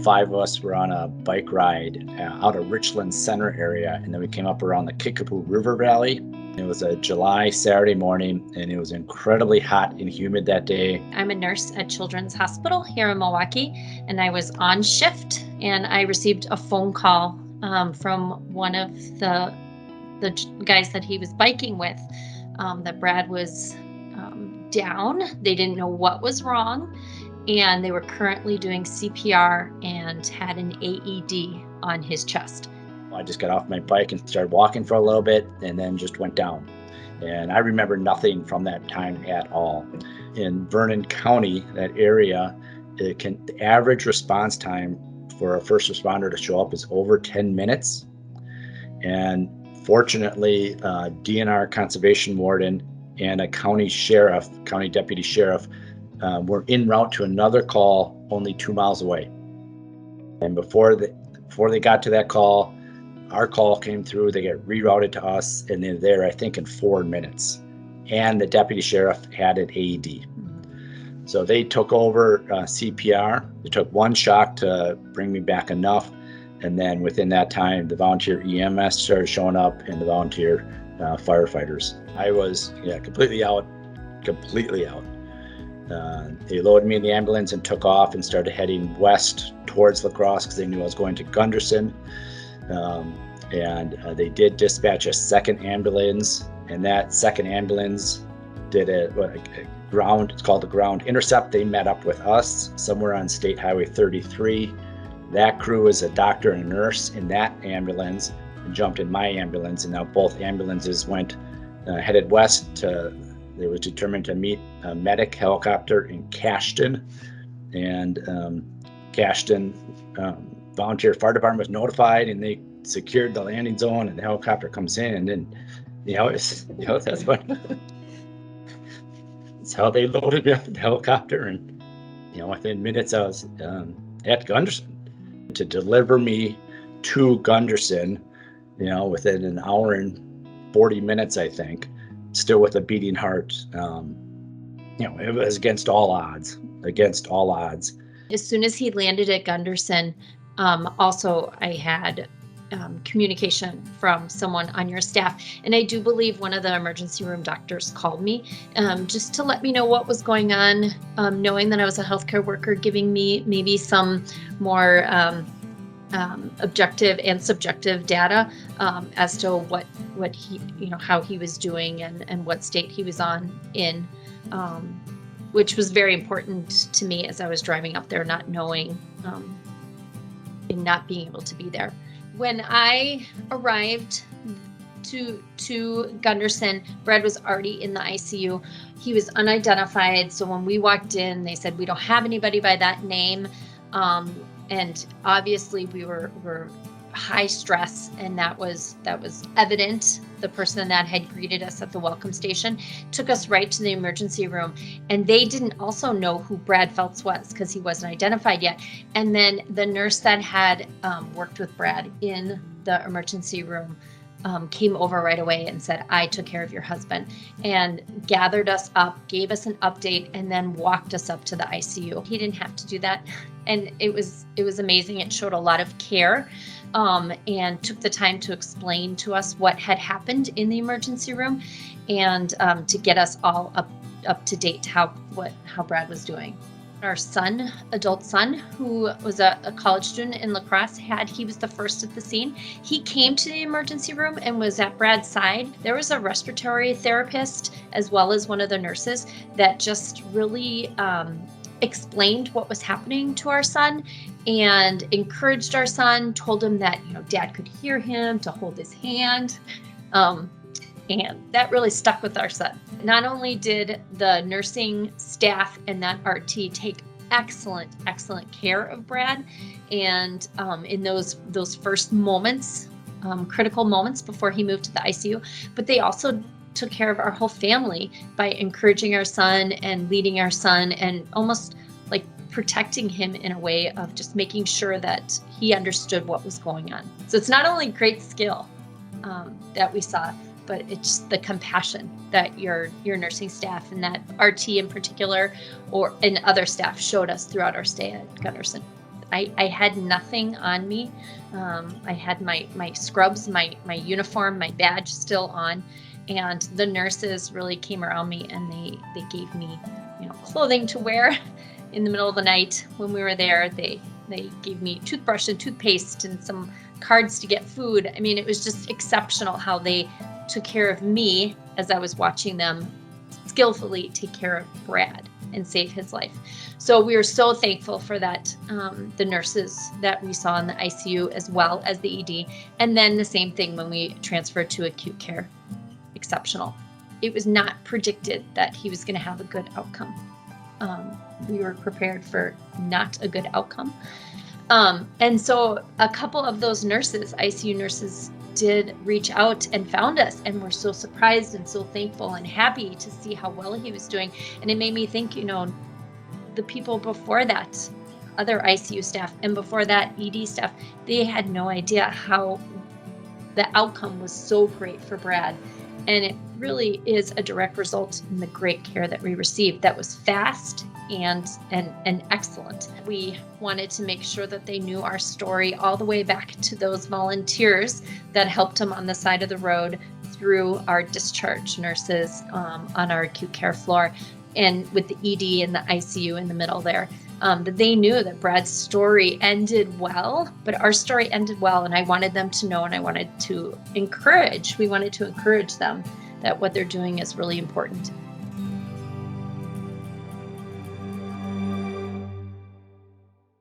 5 of us were on a bike ride out of Richland Center area, and then we came up around the Kickapoo River Valley. It was a July Saturday morning, and it was incredibly hot and humid that day. I'm a nurse at Children's Hospital here in Milwaukee, and I was on shift, and I received a phone call from one of the guys that he was biking with, that Brad was down. They didn't know what was wrong, and they were currently doing CPR and had an AED on his chest. I just got off my bike and started walking for a little bit and then just went down. And I remember nothing from that time at all. In Vernon County, that area, the average response time for a first responder to show up is over 10 minutes. And fortunately, DNR conservation warden and a county deputy sheriff were en route to another call only 2 miles away. And before they got to that call, our call came through, they get rerouted to us, and they're there, I think, in 4 minutes. And the deputy sheriff had an AED. So they took over CPR. It took one shock to bring me back enough. And then within that time, the volunteer EMS started showing up and the volunteer firefighters. I was completely out. They loaded me in the ambulance and took off and started heading west towards La Crosse because they knew I was going to Gundersen. And they did dispatch a second ambulance, and that second ambulance did it's called the ground intercept. They met up with us somewhere on State Highway 33. That crew is a doctor and a nurse in that ambulance and jumped in my ambulance, and now both ambulances headed west they was determined to meet a medic helicopter in Cashton, and Cashton volunteer fire department was notified, and they secured the landing zone, and the helicopter comes in, and then that's how they loaded me up in the helicopter, and within minutes I was at Gundersen. To deliver me to Gundersen, within an hour and 40 minutes, I think, still with a beating heart. It was against all odds. As soon as he landed at Gundersen, also I had communication from someone on your staff. And I do believe one of the emergency room doctors called me just to let me know what was going on, knowing that I was a healthcare worker, giving me maybe some more objective and subjective data as to what he, how he was doing and what state he was in, which was very important to me as I was driving up there, not knowing and not being able to be there. When I arrived to Gundersen, Brad was already in the ICU. He was unidentified. So when we walked in, they said, we don't have anybody by that name. And obviously we were high stress, and that was evident. The person that had greeted us at the welcome station took us right to the emergency room, and they didn't also know who Brad Feltz was because he wasn't identified yet. And then the nurse that had worked with Brad in the emergency room came over right away and said, I took care of your husband, and gathered us up, gave us an update, and then walked us up to the ICU. He didn't have to do that. And it was amazing. It showed a lot of care, and took the time to explain to us what had happened in the emergency room, and to get us all up to date how Brad was doing. Our adult son, who was a college student in La Crosse, he was the first at the scene. He came to the emergency room and was at Brad's side. There was a respiratory therapist as well as one of the nurses that just really explained what was happening to our son and encouraged our son, told him that dad could hear him, to hold his hand. And that really stuck with our son. Not only did the nursing staff and that RT take excellent care of Brad, and in those first moments, critical moments before he moved to the ICU, but they also took care of our whole family by encouraging our son and leading our son and almost like protecting him in a way of just making sure that he understood what was going on. So it's not only great skill that we saw, but it's the compassion that your nursing staff and that RT in particular, and other staff showed us throughout our stay at Gundersen. I had nothing on me. I had my scrubs, my uniform, my badge still on, and the nurses really came around me and they gave me, clothing to wear in the middle of the night when we were there. They gave me toothbrush and toothpaste and some cards to get food. I mean, it was just exceptional how they took care of me as I was watching them skillfully take care of Brad and save his life. So we are so thankful for that, the nurses that we saw in the ICU as well as the ED. And then the same thing when we transferred to acute care. Exceptional. It was not predicted that he was going to have a good outcome. We were prepared for not a good outcome. And so a couple of those nurses, ICU nurses, did reach out and found us, and we're so surprised and so thankful and happy to see how well he was doing. And it made me think, the people before that, other ICU staff, and before that ED staff, they had no idea how the outcome was so great for Brad. And it really is a direct result in the great care that we received. That was fast and excellent. We wanted to make sure that they knew our story all the way back to those volunteers that helped him on the side of the road through our discharge nurses on our acute care floor, and with the ED and the ICU in the middle there. That they knew that Brad's story ended well, but our story ended well, and I wanted them to know, and we wanted to encourage them that what they're doing is really important.